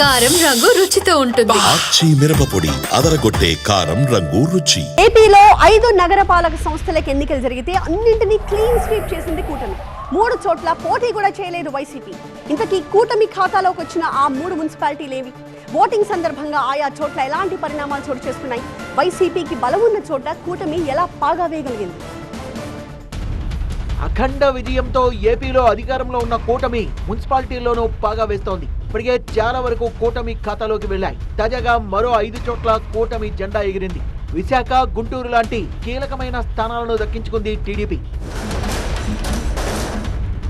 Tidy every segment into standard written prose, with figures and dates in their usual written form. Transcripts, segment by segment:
కారం రంగు రుచితో ఉంటుంది. ఆచి మిరపపొడి అదరగొట్టే కారం రంగు రుచి. ఏపీలో 5 నగరపాలక సంస్థలకు ఎన్నికలు జరిగితే అన్నింటినీ క్లీన్ స్వీప్ చేసింది కూటమి. 3 చోట్ల పోటీ కూడా చేయలేదు వైసీపీ. ఇంతకీ కూటమి ఖాతాలోకి వచ్చిన ఆ 3 మున్సిపాలిటీలేవి? ఓటింగ్ సందర్భంగా ఆయా చోట్ల ఎలాంటి పరిణామాలు చోటు చేసుకున్నాయి? వైసీపీకి బలం ఉన్న చోట కూటమి ఎలా పాగా వేయగలిగింది? అఖండ విజయంతో ఏపీలో అధికారంలో ఉన్న కూటమి మున్సిపాలిటీల్లోనూ పాగా వేస్తోంది. ఇప్పటికే చాలా వరకు కూటమి ఖాతాలోకి వెళ్లాయి. తాజాగా మరో 5 చోట్ల కూటమి జెండా ఎగిరింది. విశాఖ, గుంటూరు లాంటి కీలకమైన స్థానాలను దక్కించుకుంది TDP.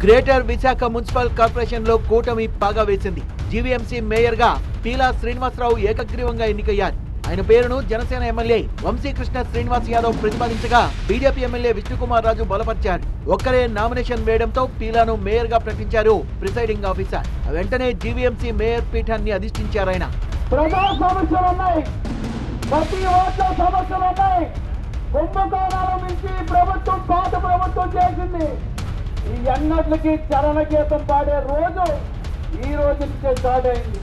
Greater Visakha municipal corporation లో కూటమి పాగా వేసింది. జీవీఎంసీ మేయర్ గా పీలా శ్రీనివాసరావు ఏకగ్రీవంగా ఎన్నికయ్యారు. ఆయన పేరును జనసేన ఎమ్మెల్యే వంశీకృష్ణ శ్రీనివాస్ యాదవ్ ప్రతిపాదించగా బీజేపీ ఎమ్మెల్యే విష్ణుకుమార్ రాజు బలపరిచారు. ఒక్కరే నామినేషన్ వేయడంతో పీలాను మేయర్ గా ప్రకటించారు ప్రిసైడింగ్ ఆఫీసర్. వెంటనే జీవీఎంసీ మేయర్ పీఠాన్ని అధిష్ఠించారు ఆయన. ప్రజా సమస్యలున్నాయి, ప్రతి ఓట్ల సమస్యలున్నాయి. కుంభకోణాల నుంచి ప్రభుత్వం పాత ప్రభుత్వం చేసింది. ఈ అన్నట్లకి చరణ గీతం పాడే రోజు ఈ రోజు నుంచే స్టార్ట్ అయింది.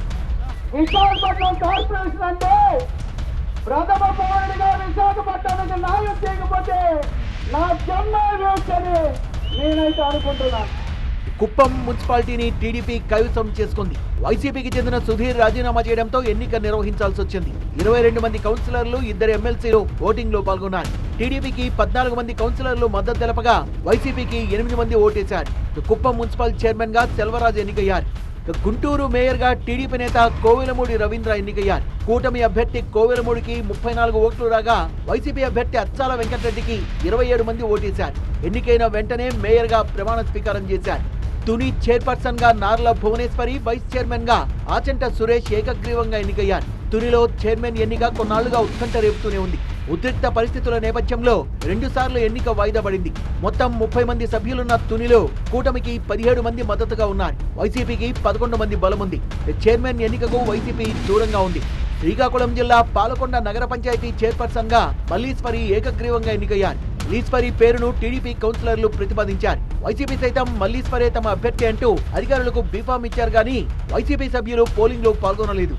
విశాఖపట్నం కార్పొరేషన్ అంటే ప్రథమ పౌరుడిగా విశాఖపట్నానికి న్యాయం చేయకపోతే నా జన్మ వేస్ట్ అని నేనైతే అనుకుంటున్నాను. కుప్పం మున్సిపాలిటీని టీడీపీ కైవసం చేసుకుంది. వైసీపీకి చెందిన సుధీర్ రాజీనామా చేయడంతో ఎన్నిక నిర్వహించాల్సి వచ్చింది. 22 మంది కౌన్సిలర్లు, 2 ఎమ్మెల్సీలు ఓటింగ్ లో పాల్గొన్నారు. టీడీపీకి 14 మంది కౌన్సిలర్లు మద్దతు తెలపగా వైసీపీకి 8 మంది ఓటేశారు. కుప్పం మున్సిపల్ చైర్మన్ గా సెల్వరాజు ఎన్నికయ్యారు. గుంటూరు మేయర్ గా టీడీపీ నేత కోవెలమూడి రవీంద్ర ఎన్నికయ్యారు. కూటమి అభ్యర్థి కోవెలమూడికి 34 ఓట్లు రాగా వైసీపీ అభ్యర్థి అచ్చాల వెంకటరెడ్డికి 27 మంది ఓటేశారు. ఎన్నికైన వెంటనే మేయర్ గా ప్రమాణ స్వీకారం చేశారు. తుని చైర్పర్సన్ గా నార్ల భువనేశ్వరి, వైస్ చైర్మన్ గా ఆచంట సురేష్ ఏకగ్రీవంగా ఎన్నికయ్యారు. తునిలో చైర్మన్ ఎన్నిక కొన్నాళ్లుగా ఉత్కంఠ రేపుతూనే ఉంది. ఉద్రిక్త పరిస్థితుల నేపథ్యంలో 2 సార్లు ఎన్నిక వాయిదా పడింది. మొత్తం 30 మంది సభ్యులున్న తునిలో కూటమికి 17 మంది మద్దతుగా ఉన్నారు. వైసీపీకి 11 మంది బలముంది. చైర్మన్ ఎన్నికకు వైసీపీ దూరంగా ఉంది. శ్రీకాకుళం జిల్లా పాలకొండ నగర పంచాయతీ చైర్పర్సన్ గా మల్లీశ్వరి ఏకగ్రీవంగా ఎన్నికయ్యారు. మల్లీశ్వరి పేరును టీడీపీ కౌన్సిలర్లు ప్రతిపాదించారు. వైసీపీ సైతం మల్లీశ్వరే తమ అభ్యర్థి అంటూ అధికారులకు బీఫామ్ ఇచ్చారు గానీ వైసీపీ సభ్యులు పోలింగ్ లో పాల్గొనలేదు.